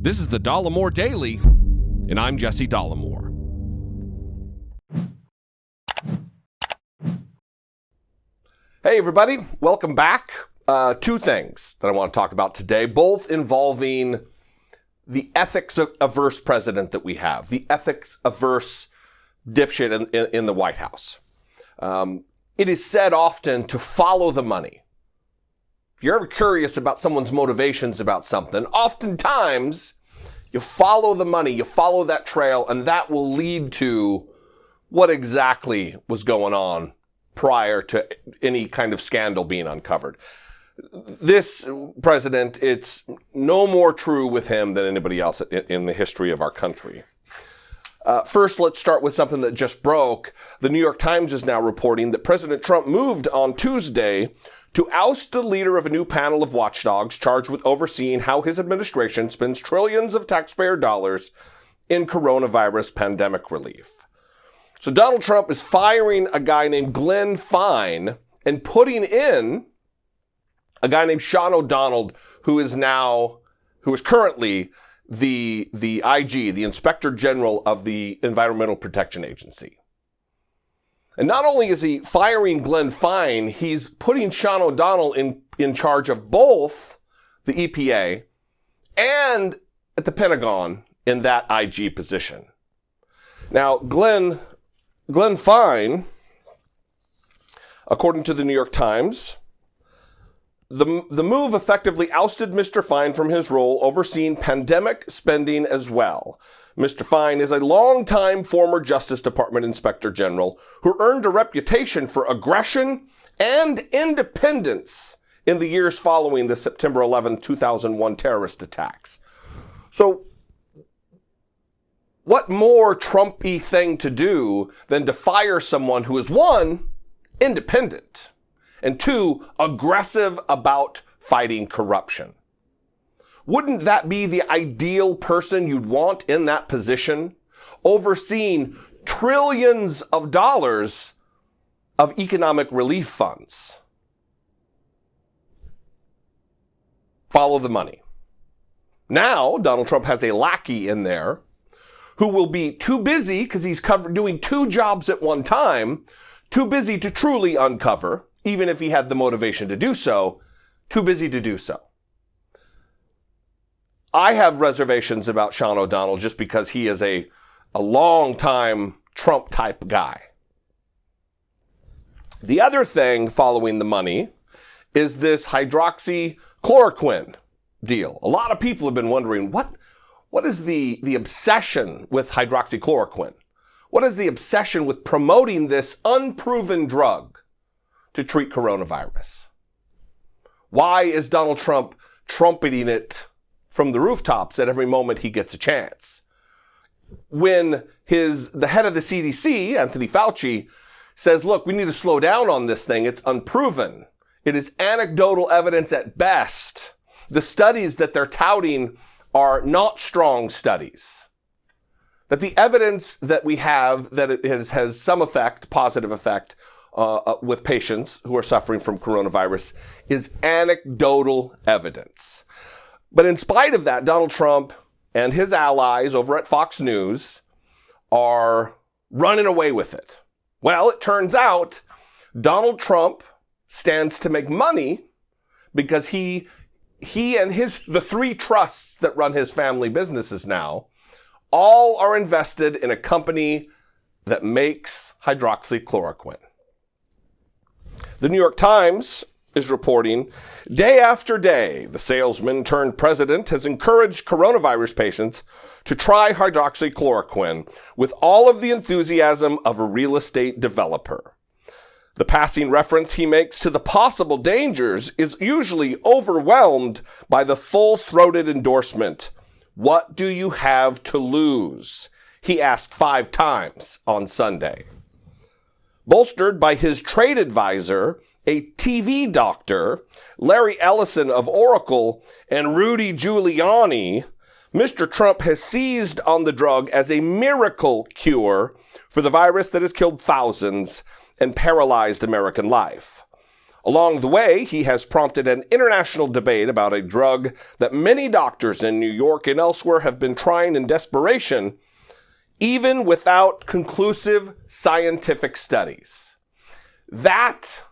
This is the Dollemore Daily, and I'm Jesse Dollemore. Hey everybody, welcome back. Two things that I want to talk about today, both involving the ethics-averse president that we have, the ethics-averse dipshit in the White House. It is said often to follow the money. If you're ever curious about someone's motivations about something, oftentimes you follow the money, you follow that trail, and that will lead to what exactly was going on prior to any kind of scandal being uncovered. This president, it's no more true with him than anybody else in the history of our country. First, let's start with something that just broke. The New York Times is now reporting that President Trump moved on Tuesday to oust the leader of a new panel of watchdogs charged with overseeing how his administration spends trillions of taxpayer dollars in coronavirus pandemic relief. So Donald Trump is firing a guy named Glenn Fine and putting in a guy named Sean O'Donnell, who is currently the IG, the Inspector General of the Environmental Protection Agency. And not only is he firing Glenn Fine, he's putting Sean O'Donnell in charge of both the EPA and at the Pentagon in that IG position. Now, Glenn Fine, according to the New York Times, the move effectively ousted Mr. Fine from his role overseeing pandemic spending as well. Mr. Fine is a longtime former Justice Department Inspector General who earned a reputation for aggression and independence in the years following the September 11, 2001 terrorist attacks. So, what more Trumpy thing to do than to fire someone who is, one, independent, and two, aggressive about fighting corruption? Wouldn't that be the ideal person you'd want in that position, overseeing trillions of dollars of economic relief funds? Follow the money. Now, Donald Trump has a lackey in there who will be too busy, because he's doing two jobs at one time, too busy to truly uncover, even if he had the motivation to do so, too busy to do so. I have reservations about Sean O'Donnell just because he is a long-time Trump-type guy. The other thing following the money is this hydroxychloroquine deal. A lot of people have been wondering, what is the obsession with hydroxychloroquine? What is the obsession with promoting this unproven drug to treat coronavirus? Why is Donald Trump trumpeting it from the rooftops at every moment he gets a chance? When the head of the CDC, Anthony Fauci, says, look, we need to slow down on this thing. It's unproven. It is anecdotal evidence at best. The studies that they're touting are not strong studies. That the evidence that we have that it has some effect, positive effect, with patients who are suffering from coronavirus is anecdotal evidence. But in spite of that, Donald Trump and his allies over at Fox News are running away with it. Well, it turns out Donald Trump stands to make money because he and the three trusts that run his family businesses now all are invested in a company that makes hydroxychloroquine. The New York Times is reporting, day after day, the salesman turned president has encouraged coronavirus patients to try hydroxychloroquine with all of the enthusiasm of a real estate developer. The passing reference he makes to the possible dangers is usually overwhelmed by the full-throated endorsement. What do you have to lose? He asked 5 times on Sunday. Bolstered by his trade advisor, a TV doctor, Larry Ellison of Oracle, and Rudy Giuliani, Mr. Trump has seized on the drug as a miracle cure for the virus that has killed thousands and paralyzed American life. Along the way, he has prompted an international debate about a drug that many doctors in New York and elsewhere have been trying in desperation, even without conclusive scientific studies. That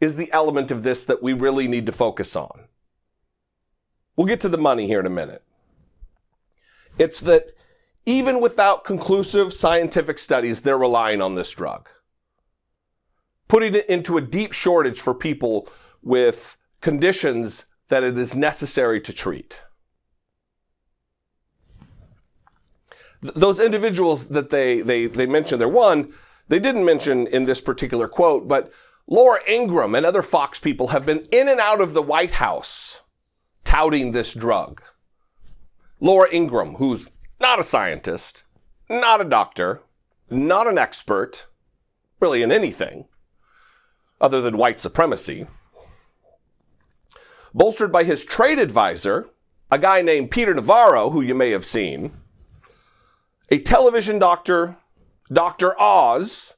is the element of this that we really need to focus on. We'll get to the money here in a minute. It's that even without conclusive scientific studies, they're relying on this drug, putting it into a deep shortage for people with conditions that it is necessary to treat. Those individuals that they mentioned there, they didn't mention in this particular quote, but Laura Ingraham and other Fox people have been in and out of the White House touting this drug. Laura Ingraham, who's not a scientist, not a doctor, not an expert, really in anything other than white supremacy, bolstered by his trade advisor, a guy named Peter Navarro, who you may have seen, a television doctor, Dr. Oz,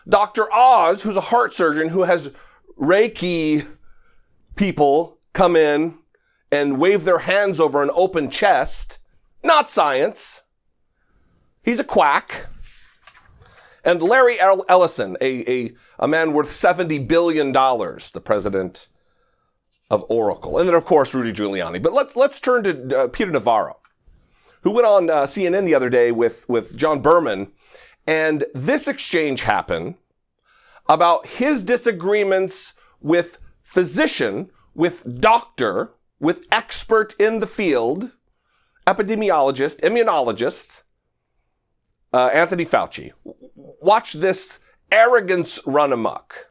who's a heart surgeon who has Reiki people come in and wave their hands over an open chest. Not science. He's a quack. And Larry Ellison, a man worth $70 billion, the president of Oracle. And then, of course, Rudy Giuliani. But let's turn to Peter Navarro, who went on CNN the other day with John Berman. And this exchange happened about his disagreements with physician, with doctor, with expert in the field, epidemiologist, immunologist, Anthony Fauci. Watch this arrogance run amok.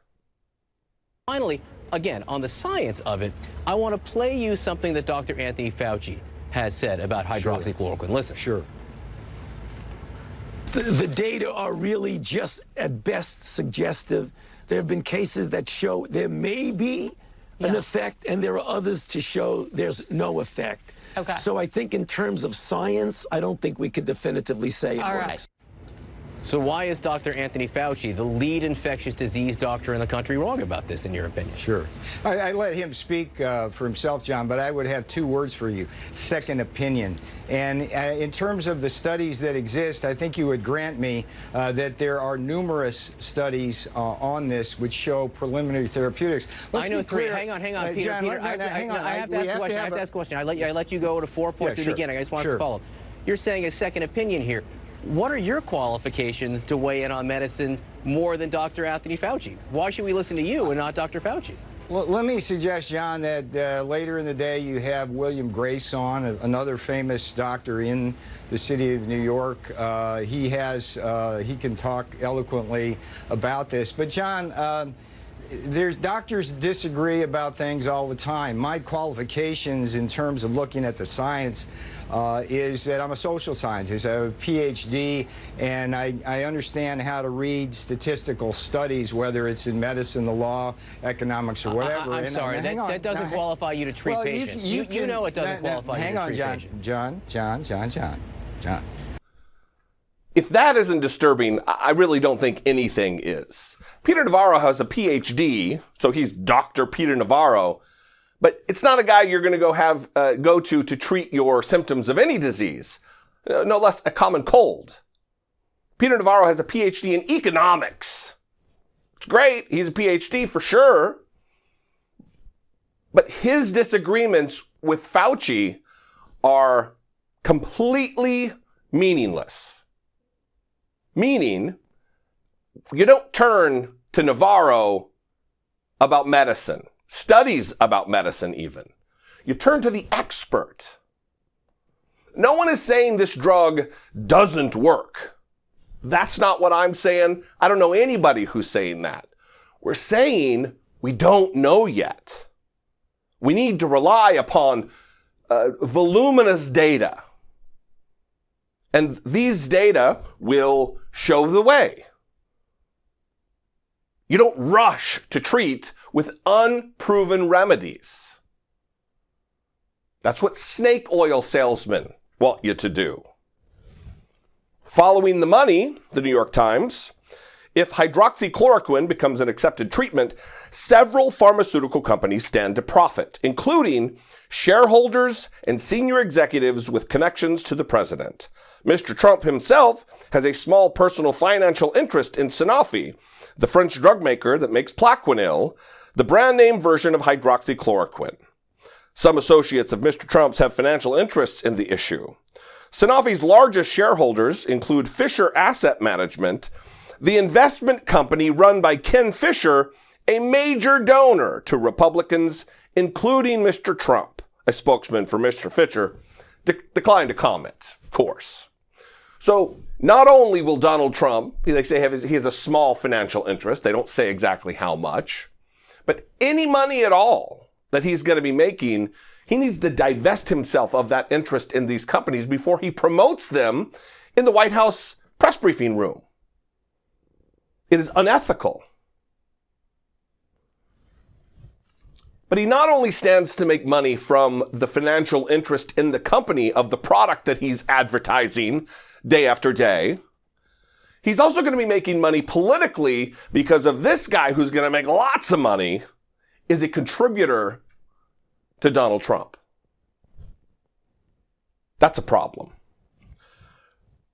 Finally, again, on the science of it, I want to play you something that Dr. Anthony Fauci has said about hydroxychloroquine. Listen. Sure. The data are really just at best suggestive. There have been cases that show there may be an effect, and there are others to show there's no effect. Okay. So I think in terms of science, I don't think we could definitively say it All works. right. So why is Dr. Anthony Fauci, the lead infectious disease doctor in the country, wrong about this, in your opinion? Sure. I let him speak for himself, John, but I would have two words for you: second opinion. And in terms of the studies that exist, I think you would grant me that there are numerous studies on this which show preliminary therapeutics. I know three. Hang on, Peter. John, Peter, hang on. I have to ask a question. I let you go to 4 points at the beginning. I just want to follow. You're saying a second opinion here. What are your qualifications to weigh in on medicine more than Dr. Anthony Fauci? Why should we listen to you and not Dr. Fauci? Well, let me suggest, John, that later in the day you have William Grace on, another famous doctor in the city of New York. He can talk eloquently about this. But John, there's doctors disagree about things all the time. My qualifications in terms of looking at the science is that I'm a social scientist. I have a PhD, and I understand how to read statistical studies, whether it's in medicine, the law, economics, or whatever. I'm sorry, that doesn't qualify you to treat patients. You know it doesn't qualify you to treat patients. John. If that isn't disturbing, I really don't think anything is. Peter Navarro has a PhD, so he's Dr. Peter Navarro, but it's not a guy you're going to go to treat your symptoms of any disease, no less a common cold. Peter Navarro has a PhD in economics. It's great. He's a PhD for sure. But his disagreements with Fauci are completely meaningless. Meaning, you don't turn to Navarro about medicine, studies about medicine even. You turn to the expert. No one is saying this drug doesn't work. That's not what I'm saying. I don't know anybody who's saying that. We're saying we don't know yet. We need to rely upon voluminous data. And these data will show the way. You don't rush to treat with unproven remedies. That's what snake oil salesmen want you to do. Following the money, the New York Times, If hydroxychloroquine becomes an accepted treatment, several pharmaceutical companies stand to profit, including shareholders and senior executives with connections to the president. Mr. Trump himself has a small personal financial interest in Sanofi, the French drug maker that makes Plaquenil, the brand name version of hydroxychloroquine. Some associates of Mr. Trump's have financial interests in the issue. Sanofi's largest shareholders include Fisher Asset Management, the investment company run by Ken Fisher, a major donor to Republicans, including Mr. Trump. A spokesman for Mr. Fisher declined to comment, of course. So not only will Donald Trump, they say he has a small financial interest, they don't say exactly how much, but any money at all that he's going to be making, he needs to divest himself of that interest in these companies before he promotes them in the White House press briefing room. It is unethical. But he not only stands to make money from the financial interest in the company of the product that he's advertising day after day, he's also going to be making money politically because of this guy who's going to make lots of money is a contributor to Donald Trump. That's a problem.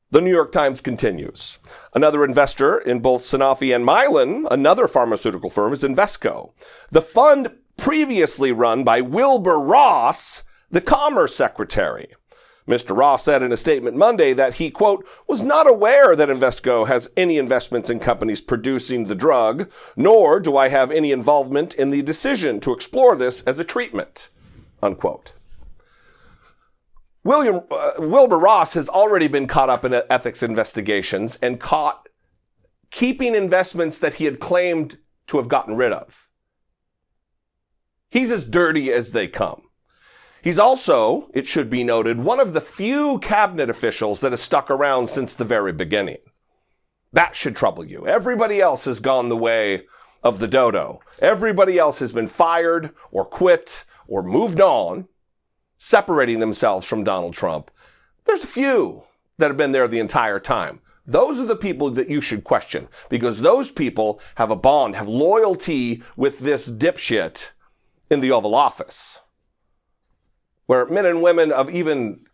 The New York Times continues. Another investor in both Sanofi and Mylan, another pharmaceutical firm, is Invesco. The fund previously run by Wilbur Ross, the Commerce Secretary. Mr. Ross said in a statement Monday that he, quote, was not aware that Invesco has any investments in companies producing the drug, nor do I have any involvement in the decision to explore this as a treatment, unquote. Wilbur Ross has already been caught up in ethics investigations and caught keeping investments that he had claimed to have gotten rid of. He's as dirty as they come. He's also, it should be noted, one of the few cabinet officials that has stuck around since the very beginning. That should trouble you. Everybody else has gone the way of the dodo. Everybody else has been fired or quit or moved on, separating themselves from Donald Trump. There's a few that have been there the entire time. Those are the people that you should question, because those people have a bond, have loyalty with this dipshit in the Oval Office, where men and women of even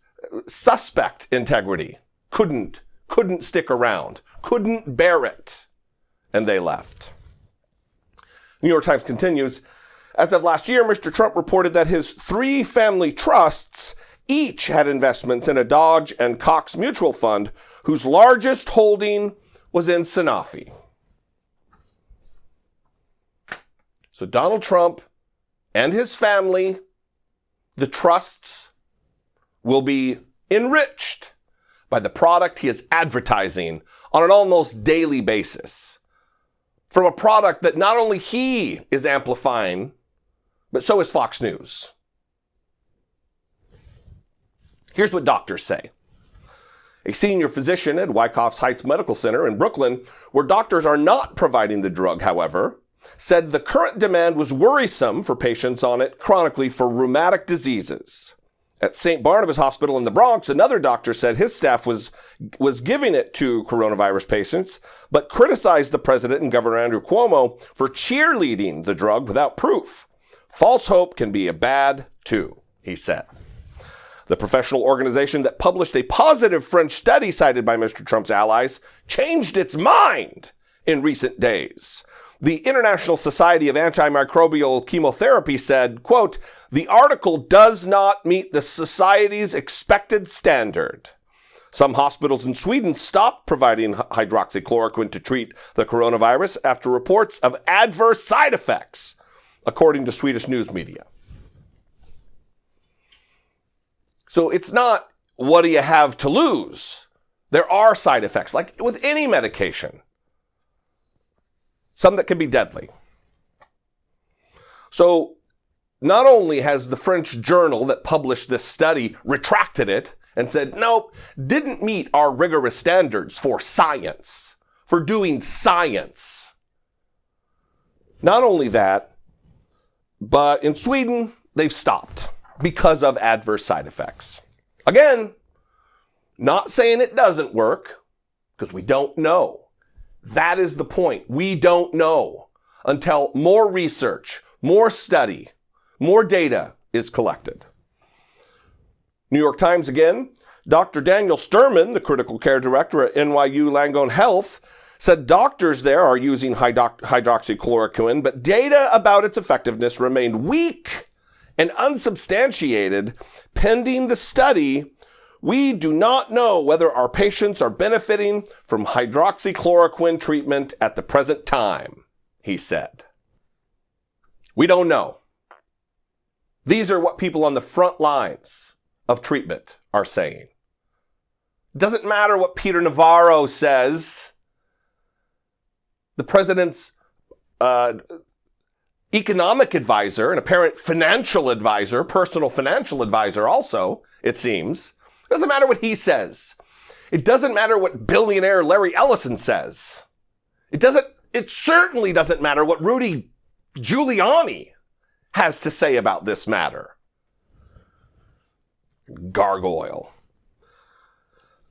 suspect integrity couldn't stick around, couldn't bear it, and they left. New York Times continues, as of last year, Mr. Trump reported that his 3 family trusts each had investments in a Dodge and Cox mutual fund, whose largest holding was in Sanofi. So Donald Trump and his family, the trusts, will be enriched by the product he is advertising on an almost daily basis. From a product that not only he is amplifying, but so is Fox News. Here's what doctors say. A senior physician at Wyckoff's Heights Medical Center in Brooklyn, where doctors are not providing the drug, however, said the current demand was worrisome for patients on it chronically for rheumatic diseases. At St. Barnabas Hospital in the Bronx, another doctor said his staff was giving it to coronavirus patients, but criticized the president and Governor Andrew Cuomo for cheerleading the drug without proof. False hope can be bad too, he said. The professional organization that published a positive French study cited by Mr. Trump's allies changed its mind in recent days. The International Society of Antimicrobial Chemotherapy said, quote, the article does not meet the society's expected standard. Some hospitals in Sweden stopped providing hydroxychloroquine to treat the coronavirus after reports of adverse side effects, according to Swedish news media. So it's not what do you have to lose. There are side effects, like with any medication. Some that can be deadly. So not only has the French journal that published this study retracted it and said, nope, didn't meet our rigorous standards for science, for doing science. Not only that, but in Sweden, they've stopped because of adverse side effects. Again, not saying it doesn't work, because we don't know. That is the point. We don't know until more research, more study, more data is collected. New York Times again. Dr. Daniel Sturman, the critical care director at NYU Langone Health, said doctors there are using hydroxychloroquine, but data about its effectiveness remained weak and unsubstantiated pending the study. We do not know whether our patients are benefiting from hydroxychloroquine treatment at the present time, he said. We don't know. These are what people on the front lines of treatment are saying. It doesn't matter what Peter Navarro says. The president's economic advisor, an apparent financial advisor, personal financial advisor also, it seems. It doesn't matter what he says. It doesn't matter what billionaire Larry Ellison says. It certainly doesn't matter what Rudy Giuliani has to say about this matter. Gargoyle.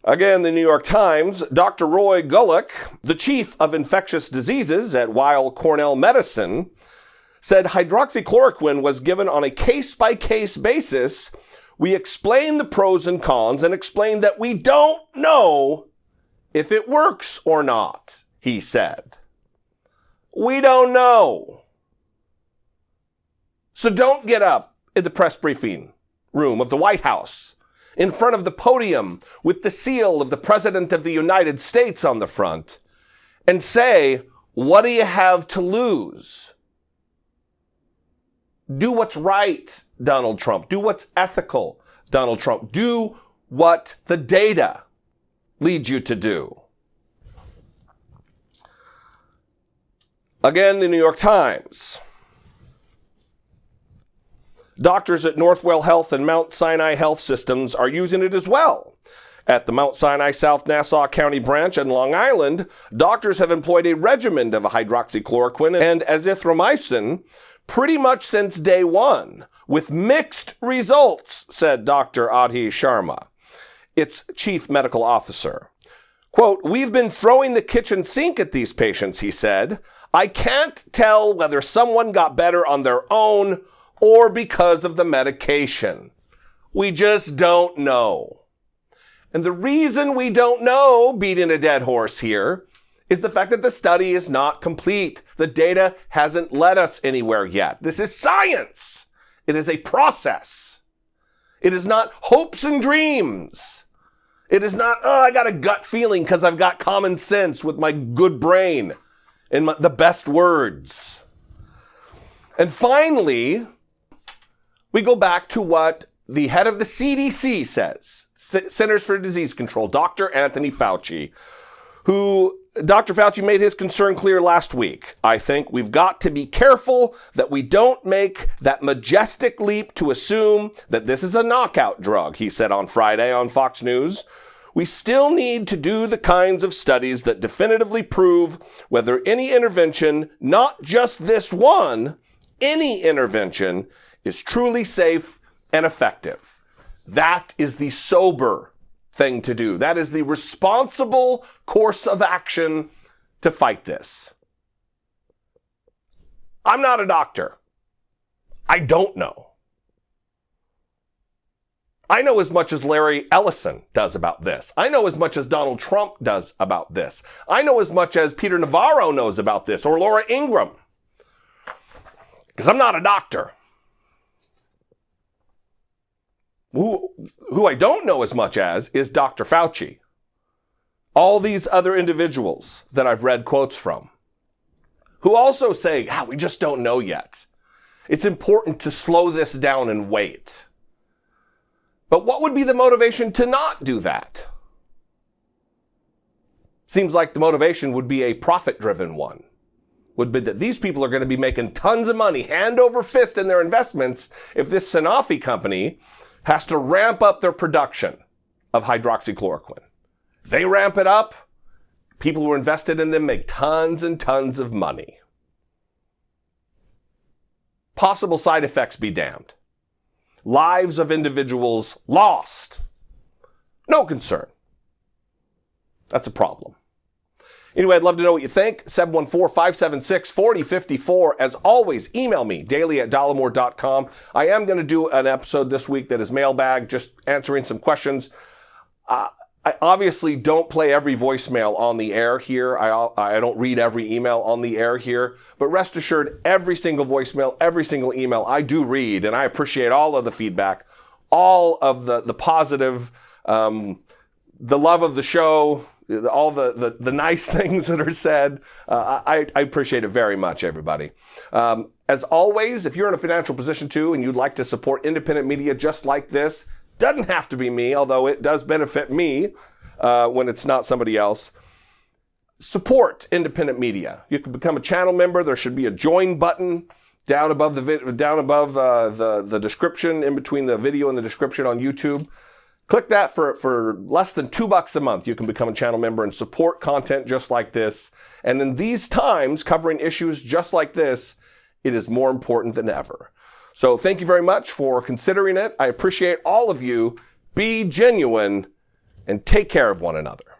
Again, the New York Times, Dr. Roy Gulick, the chief of infectious diseases at Weill Cornell Medicine, said hydroxychloroquine was given on a case-by-case basis. We explained the pros and cons and explained that we don't know if it works or not, he said. We don't know. So don't get up in the press briefing room of the White House in front of the podium with the seal of the President of the United States on the front and say, what do you have to lose? Do what's right, Donald Trump. Do what's ethical, Donald Trump. Do what the data leads you to do. Again, the New York Times. Doctors at Northwell Health and Mount Sinai Health Systems are using it as well. At the Mount Sinai South Nassau County branch in Long Island, doctors have employed a regimen of hydroxychloroquine and azithromycin pretty much since day one, with mixed results, said Dr. Adhi Sharma, its chief medical officer. Quote, we've been throwing the kitchen sink at these patients, he said. I can't tell whether someone got better on their own or because of the medication. We just don't know. And the reason we don't know, beating a dead horse here, is the fact that the study is not complete. The data hasn't led us anywhere yet. This is science. It is a process. It is not hopes and dreams. It is not, I got a gut feeling because I've got common sense with my good brain and the best words. And finally, we go back to what the head of the CDC says, Centers for Disease Control, Dr. Anthony Fauci, who Dr. Fauci made his concern clear last week. I think we've got to be careful that we don't make that majestic leap to assume that this is a knockout drug, he said on Friday on Fox News. We still need to do the kinds of studies that definitively prove whether any intervention, not just this one, any intervention, is truly safe and effective. That is the sober thing to do. That is the responsible course of action to fight this. I'm not a doctor. I don't know. I know as much as Larry Ellison does about this. I know as much as Donald Trump does about this. I know as much as Peter Navarro knows about this, or Laura Ingraham. Because I'm not a doctor. Who I don't know as much as is Dr. Fauci. All these other individuals that I've read quotes from, who also say, we just don't know yet. It's important to slow this down and wait. But what would be the motivation to not do that? Seems like the motivation would be a profit-driven one. Would be that these people are going to be making tons of money, hand over fist in their investments, if this Sanofi company has to ramp up their production of hydroxychloroquine. They ramp it up, people who are invested in them make tons and tons of money. Possible side effects be damned. Lives of individuals lost. No concern. That's a problem. Anyway, I'd love to know what you think. 714-576-4054. As always, email me, daily@dollemore.com. I am going to do an episode this week that is mailbag, just answering some questions. I obviously don't play every voicemail on the air here. I don't read every email on the air here. But rest assured, every single voicemail, every single email I do read, and I appreciate all of the feedback, all of the positive, the love of the show, all the nice things that are said. I appreciate it very much, everybody. As always, if you're in a financial position too and you'd like to support independent media just like this, doesn't have to be me, although it does benefit me when it's not somebody else. Support independent media. You can become a channel member. There should be a join button down above the description, in between the video and the description on YouTube. Click that for less than $2 a month. You can become a channel member and support content just like this. And in these times, covering issues just like this, it is more important than ever. So thank you very much for considering it. I appreciate all of you. Be genuine and take care of one another.